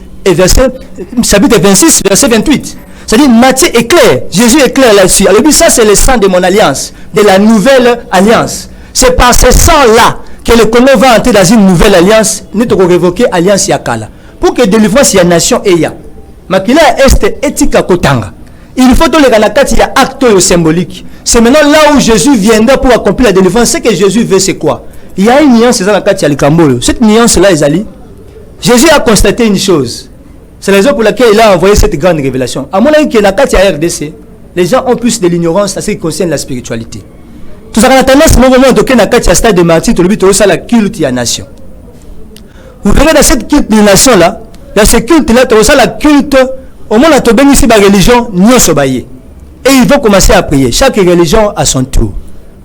Speaker 3: chapitre 26, verset 28. C'est-à-dire, Matthieu est clair, Jésus est clair là-dessus. Alors, ça, c'est le sang de mon alliance, de la nouvelle alliance. C'est par ce sang-là que le Congo va entrer dans une nouvelle alliance. Nous devons révoquer l'alliance Yakala. Pour que délivrance y a nation et ya makila est éthique kotanga il faut que les ganakati y a acte symbolique. C'est maintenant là où Jésus viendra pour accomplir la délivrance. Ce que Jésus veut, c'est quoi? il y a une nuance dans la carte Yalikambolo. Cette nuance-là, Ezali, Jésus a constaté une chose. C'est la raison pour laquelle il a envoyé cette grande révélation. À mon avis, que la carte RDC, les gens ont plus de l'ignorance à ce qui concerne la spiritualité. Tout ça, on a tendance, moment où la carte stade de martyr, tu le but, ça la culte à la nation. Vous verrez dans cette culte de la nation-là, dans ce culte-là, tu as la culte, au moment où tu as bénéficié de la religion, nous sommes. Et ils vont commencer à prier. Chaque religion a son tour.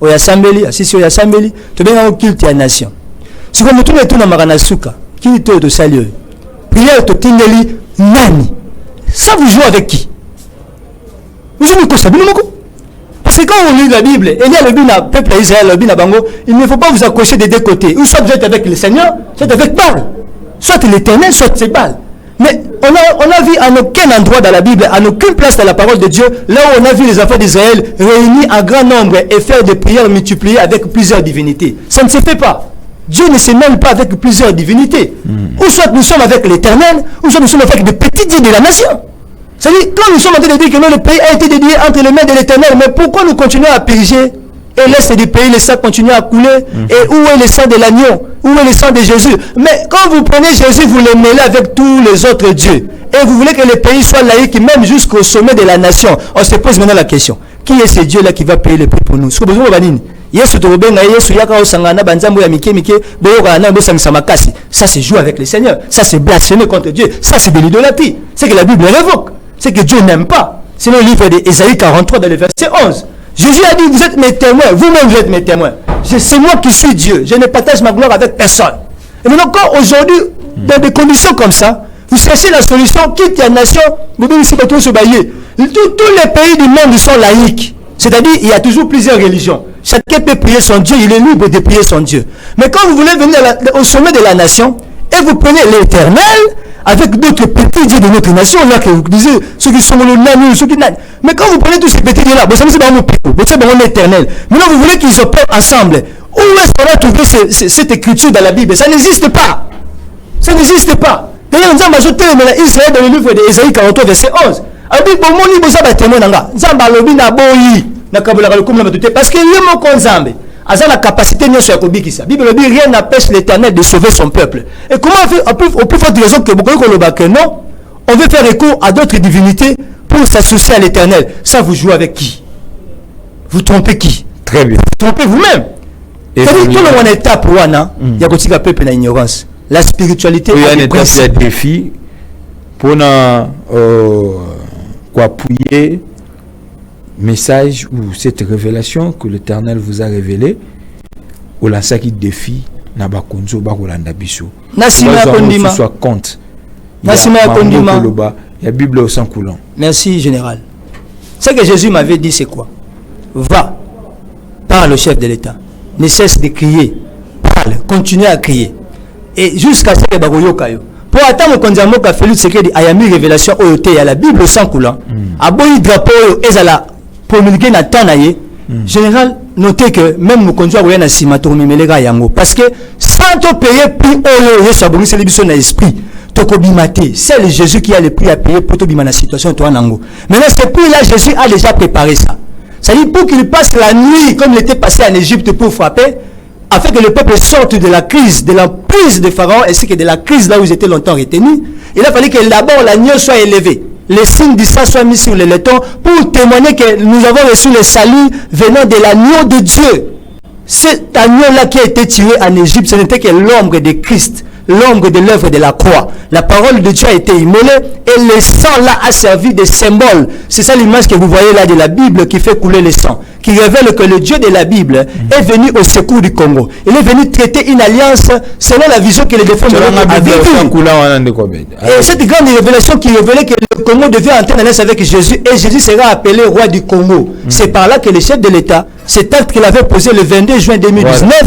Speaker 3: Au Yassambeli, assisté au Yassambeli, tu as un culte à la nation. Si vous me tournez tout dans Maranasuka, qui est de salut, prière de Tingeli, Nani. Ça vous joue avec qui? Vous jouez avec quoi? Parce que quand on lit la Bible, il y a le bina, peuple Israël, le bina bango, il ne faut pas vous accrocher des deux côtés. Ou soit vous êtes avec le Seigneur, soit avec Baal. Soit l'Éternel, soit c'est Baal. Mais on a vu en aucun endroit dans la Bible, en aucune place dans la parole de Dieu, là où on a vu les enfants d'Israël réunis en grand nombre et faire des prières multipliées avec plusieurs divinités. Ça ne se fait pas. Dieu ne se mêle pas avec plusieurs divinités. Ou soit nous sommes avec l'Éternel, ou soit nous sommes avec des petits dieux de la nation. C'est-à-dire, quand nous sommes en train de dire que le pays a été dédié entre les mains de l'Éternel, mais pourquoi nous continuons à purger et laisser du pays, le sang continue à couler? Et où est le sang de l'agneau? Où est le sang de Jésus? Mais quand vous prenez Jésus, vous le mêlez avec tous les autres dieux. Et vous voulez que le pays soit laïque, même jusqu'au sommet de la nation. On se pose maintenant la question. Qui est ce Dieu-là qui va payer le prix pour nous? Ça c'est jouer avec le Seigneur. Ça c'est blasphémer contre Dieu. Ça c'est de l'idolâtrie. C'est que la Bible révoque. C'est que Dieu n'aime pas. C'est le livre d'Ésaïe 43 dans le verset 11. Jésus a dit, vous êtes mes témoins. Vous-même vous êtes mes témoins. C'est moi qui suis Dieu. Je ne partage ma gloire avec personne. Et maintenant quand aujourd'hui, dans des conditions comme ça, vous cherchez la solution, quitte la nation, vous devez ici tous les pays du monde sont laïques. C'est-à-dire, il y a toujours plusieurs religions. Chacun peut prier son Dieu, il est libre de prier son Dieu. Mais quand vous voulez venir au sommet de la nation, et vous prenez l'Éternel, avec d'autres petits dieux de notre nation, là, que vous disiez, ceux qui sont le nani, ceux qui nani. Mais quand vous prenez tous ces petits dieux-là, vous savez, c'est pas mon peuple, vous savez, c'est l'Éternel. Maintenant, vous voulez qu'ils s'opèrent ensemble. Où est-ce qu'on a trouvé cette écriture dans la Bible? Ça n'existe pas. Ça n'existe pas. D'ailleurs, nous avons ajouté Israël dans le livre d'Ésaïe 43, verset 11. Parce que il y a mon conzambe. Asa la capacité de la Bible dit rien n'empêche l'Éternel de sauver son peuple. Et comment au plus forte raison que beaucoup que non, on veut faire recours à d'autres divinités pour s'associer à l'Éternel. Ça vous jouez avec qui? Vous trompez qui?
Speaker 2: Très bien.
Speaker 3: Vous trompez vous-même. C'est-à-dire tout le monde est étape pour il y a un peuple dans l'ignorance. La spiritualité
Speaker 2: a des principes. Défi pour appuyer message ou cette révélation que l'Éternel vous a révélée ou la qui défie nabakonzo bakolanda biso
Speaker 3: nasima kondima
Speaker 2: soit compte
Speaker 3: nasima kondima
Speaker 2: il y a Bible au sang coulant.
Speaker 3: Merci général. Ce que Jésus m'avait dit c'est quoi? Va, parle au chef de l'État, ne cesse de crier, parle, continue à crier et jusqu'à ce que bakoyoka yo pour attendre qu'on dise que Félix secret de ayami révélation oyote ya la Bible au sang coulant aboyi drapeau ezala promulguer na tanaye général notez que même nous conduire à na simato memelega yango parce que sans te payer prix oyo yesu abongi c'est biso na esprit tokobimate c'est le Jésus qui a le prix à payer pour tobima na situation toi nango maintenant ce prix là Jésus a déjà préparé ça. Ça dit pour qu'il passe la nuit comme il était passé en Égypte pour frapper afin que le peuple sorte de la crise, de l'emprise de Pharaon ainsi que de la crise là où ils étaient longtemps retenus. Il a fallu que d'abord l'agneau soit élevé. Les signes du sang soient mis sur le laiton pour témoigner que nous avons reçu le salut venant de l'agneau de Dieu. Cet agneau-là qui a été tiré en Égypte, ce n'était que l'ombre de Christ, l'ombre de l'œuvre de la croix. La parole de Dieu a été immolée et le sang là a servi de symbole. C'est ça l'image que vous voyez là de la Bible qui fait couler le sang, qui révèle que le Dieu de la Bible est venu au secours du Congo. Il est venu traiter une alliance selon la vision que les défunts avaient vécue. Et cette grande révélation qui révélait que le Congo devait entrer en alliance avec Jésus et Jésus sera appelé roi du Congo. C'est par là que le chef de l'État, cet acte qu'il avait posé le 22 juin 2019,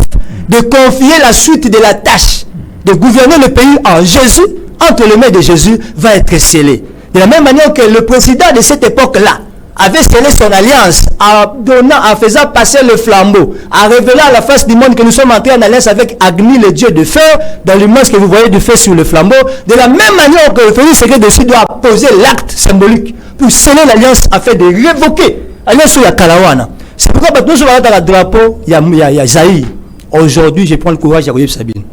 Speaker 3: de confier la suite de la tâche de gouverner le pays en Jésus, entre les mains de Jésus, va être scellé. De la même manière que le président de cette époque-là avait scellé son alliance en faisant passer le flambeau, en révélant à la face du monde que nous sommes entrés en alliance avec Agni, le dieu de feu, dans l'image que vous voyez du feu sur le flambeau. De la même manière que le Félix secret dessus doit poser l'acte symbolique pour sceller l'alliance afin de révoquer l'alliance sur la Kalawana. C'est pourquoi nous sommes dans le drapeau, il y a Zaï. aujourd'hui je prends le courage de Sabine.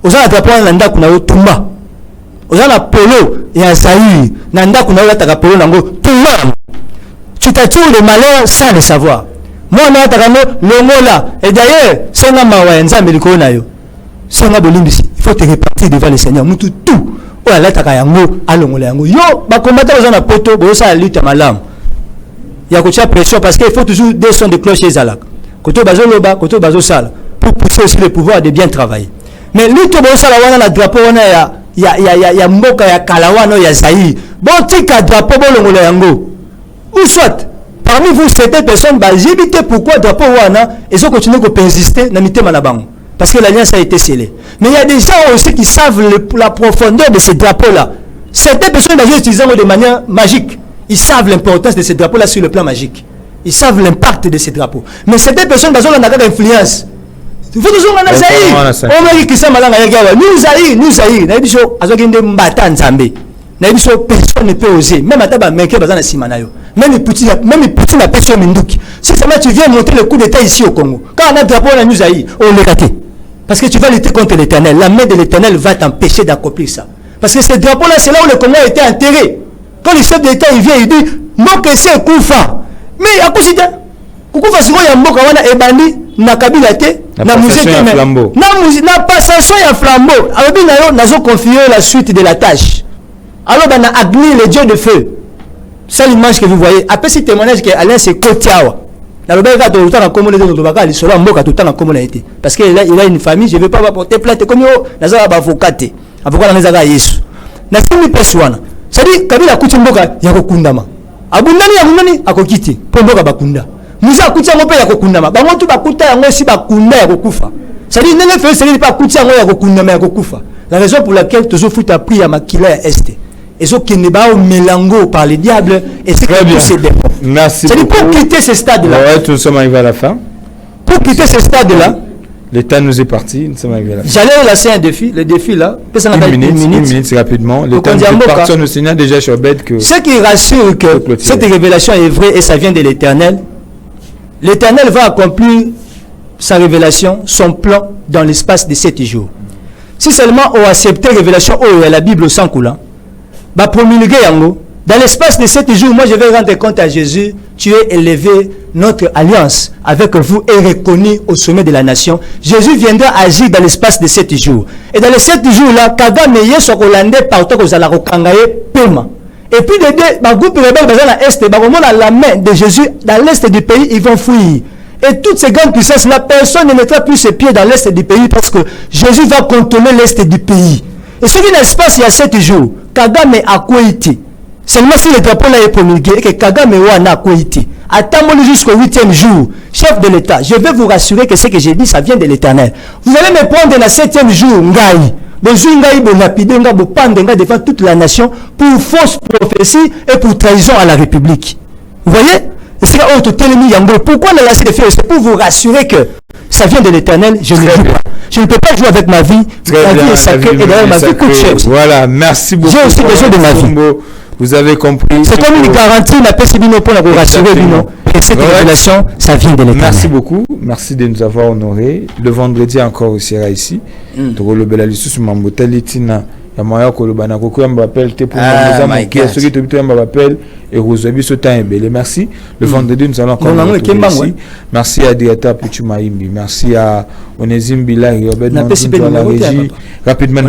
Speaker 3: Aux gens drapeau nanda kuna tumba. Aux gens la polo et un saï nanda kuna la polo nango tumba. Tu t'attires le malheur sans le savoir. Moi on a takano longola et d'ailleurs c'est na mawa nzambe liko na yo. C'est na bolimbisi. Il faut te répartir devant le Seigneur. Mutu tout. Oh la takayango alongola yango. Yo ba combattre aux gens na poto bo ça lutte malam. Il y a une pression parce qu'il faut toujours des sons de cloche et zalak. Koto bazo loba, koto bazo sala pour pousser aussi le pouvoir de bien travailler. Mais lui tout bazo sala wana na drapeau wana ya mboka ya kalawana ya Zaïre. Bon tika drapeau bolongola yango. Ou soit parmi vous certaines personnes bah j'évite pourquoi drapeau wana ils ont continué à persister na mitema na bango parce que l'alliance a été scellée. Mais il y a des gens aussi qui savent la profondeur de ces drapeaux là. Certaines personnes bah utilisent de manière magique. Ils savent l'importance de ces drapeaux là sur le plan magique. Ils savent l'impact de ces drapeaux. Mais certaines personnes ont une influence. Vous toujours en Zaïre. On m'a dit que ça m'a dit nous Zaïre. Personne ne peut oser. Même à Taba Meke Bazana Simanayo. Même les petits la personne Mindouk. Si ça tu viens monter le coup d'état ici au Congo. Quand on a un drapeau on a nous Zaïre, on l'a raté. Parce que tu vas lutter contre l'Éternel. La main de l'Éternel va t'empêcher d'accomplir ça. Parce que ces drapeaux là c'est là où le Congo a été enterré. Quand le chef d'État il vient il dit mon que c'est Koufa. Mais à quoi c'est Koufa c'est quoi il y a mboka wana ebandi na kabila te na musée na passation ya flambeau. Alors bien nazo confier la suite de la tâche. Alors ben a Agni le dieu de feu. C'est l'image que vous voyez. Après ce témoignage que Alain c'est Kotiawa. Dans le baga tout le temps comme les autres baga il sera mboka tout le temps comme il a été. Parce qu'il a une famille, je vais pas porter plainte comme yo naza ba avocat. Avocat na zaga Yesu. Na simi peswana. C'est-à-dire kabila kuti mboka ya kokundama. Abundani akokiti po mboka bakunda. Musa kuti yango pe ya kokundama. Bango tu bakuta yango si bakunda ya kokufa. C'est-à-dire nene fait c'est pas kuti yango ya kokundama ya kokufa. La raison pour laquelle toujours faut appris à makila est. Et ce qui n'est pas au mélango par le diable et c'est que c'est des.
Speaker 2: Merci.
Speaker 3: C'est pour quitter ce stade-là.
Speaker 2: Ouais, nous sommes arrivés à la fin.
Speaker 3: Pour quitter ce stade-là.
Speaker 2: L'état nous est parti, nous sommes arrivés à la fin.
Speaker 3: J'allais lancer un défi, le défi là.
Speaker 2: Une minute, c'est rapidement. L'état nous est parti, nous signale déjà sur bête que.
Speaker 3: Ce qui rassure que cette révélation est vraie et ça vient de l'Éternel. L'Éternel va accomplir sa révélation, son plan dans l'espace de 7 jours. Si seulement on accepte la révélation, oh, la Bible sans coulant, bah promulguer yango. Dans l'espace de 7 jours, moi je vais rendre compte à Jésus, tu es élevé, notre alliance avec vous est reconnue au sommet de la nation. Jésus viendra agir dans l'espace de 7 jours. Et dans les 7 jours-là, Kagame yeso Hollandais partout aux Alarokangaye Pema. Et puis les deux, groupe rebelle dans l'Est, à la main de Jésus, dans l'Est du pays, ils vont fuir. Et toutes ces grandes puissances-là, personne ne mettra plus ses pieds dans l'Est du pays parce que Jésus va contrôler l'Est du pays. Et ce qui l'espace il y a 7 jours, Kagame a quoi été? Seulement si le drapeau là est promulgué et que Kagame a quoi été. Attendons jusqu'au 8e jour, chef de l'État, je vais vous rassurer que ce que j'ai dit, ça vient de l'Éternel. Vous allez me prendre le 7e jour, Ngaï. Devant toute la nation pour fausse prophétie et pour trahison à la République. Vous voyez? Pourquoi le laisser de faire? C'est pour vous rassurer que ça vient de l'Éternel. Je ne joue pas. Je ne peux pas jouer avec ma vie. Ma vie est sacrée et d'ailleurs ma vie coûte cher.
Speaker 2: Voilà, merci beaucoup.
Speaker 3: J'ai aussi besoin de ma vie.
Speaker 2: Vous avez compris.
Speaker 3: C'est comme une garantie, la PCB pour la rassurer. Et cette révélation, ça vient de l'Éternel.
Speaker 2: Merci beaucoup. Merci de nous avoir honorés. Le vendredi encore, il sera ici. Le vendredi, nous allons encore ici. Merci à Diata Puchumaimbi. Merci à Onésime Bilay. Rapidement,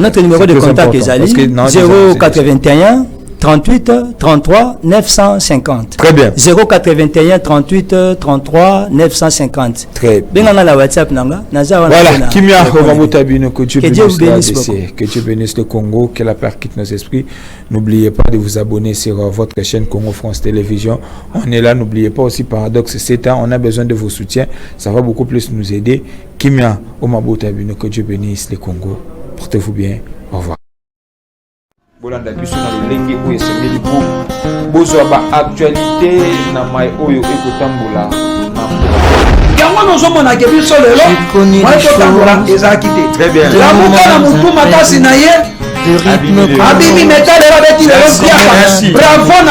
Speaker 3: notre numéro de contact est 081 38 33 950.
Speaker 2: Très bien.
Speaker 3: 081 38 33 950.
Speaker 2: Très bien.
Speaker 3: La WhatsApp voilà.
Speaker 2: Kimia, que Dieu bénisse le Congo, que la paix quitte nos esprits. N'oubliez pas de vous abonner sur votre chaîne Congo France Télévision. On est là. N'oubliez pas aussi Paradoxe 7 ans. On a besoin de vos soutiens. Ça va beaucoup plus nous aider. Kimia, que Dieu bénisse le Congo. Portez-vous bien. Au revoir. Bolanda biso na lolenge oyo esengeli po bozwa baactualité na mai oyo ekotambola
Speaker 1: yango nozomona ke biso lelo mai kotambola ezalaki te lamuka na motu makasi na ye abimi metale babeti lelo bravo